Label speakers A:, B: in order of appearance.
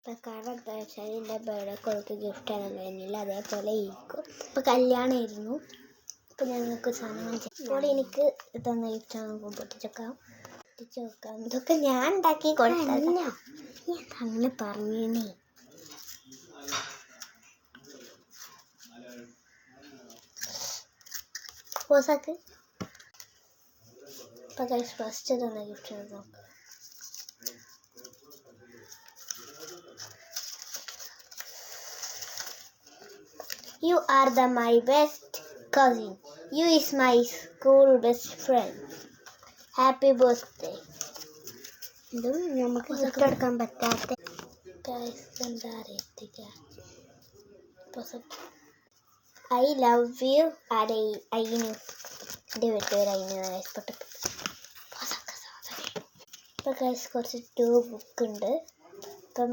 A: ഇപ്പം കാരണം എന്താ വെച്ചാൽ എൻ്റെ ബർത്ത്ഡേ കൊടുത്ത് ഗിഫ്റ്റ് ആണ് കഴിഞ്ഞില്ല, അതേപോലെ ഇരിക്കും. ഇപ്പം കല്യാണമായിരുന്നു. ഇപ്പം ഞങ്ങൾക്ക് സാധനങ്ങൾ ഇപ്പോൾ എനിക്ക് തന്ന ഗിഫ്റ്റാണ് നമുക്ക് പൊട്ടിച്ചേക്കാം. ഇതൊക്കെ ഞാൻ ഉണ്ടാക്കി കൊടുത്തല്ല, അങ്ങനെ പറഞ്ഞേ. പോസാക്ക് ഇപ്പം ഗൈസ് ഫസ്റ്റ് തന്ന ഗിഫ്റ്റ് നോക്കാം. You are my best cousin. You is my school best friend. Happy birthday. ഇതും നമുക്ക് ഗിഫ്റ്റ് എടുക്കാൻ പറ്റാത്ത എന്താ അറിയത്തില്ല. ഐ ലവ് യു അയിനു. എൻ്റെ വീട്ടുകാർ അയിനാണ് ഇഷ്ടപ്പെട്ടു. ഇപ്പം കുറച്ച് 2 ബുക്ക് ഉണ്ട്. അപ്പം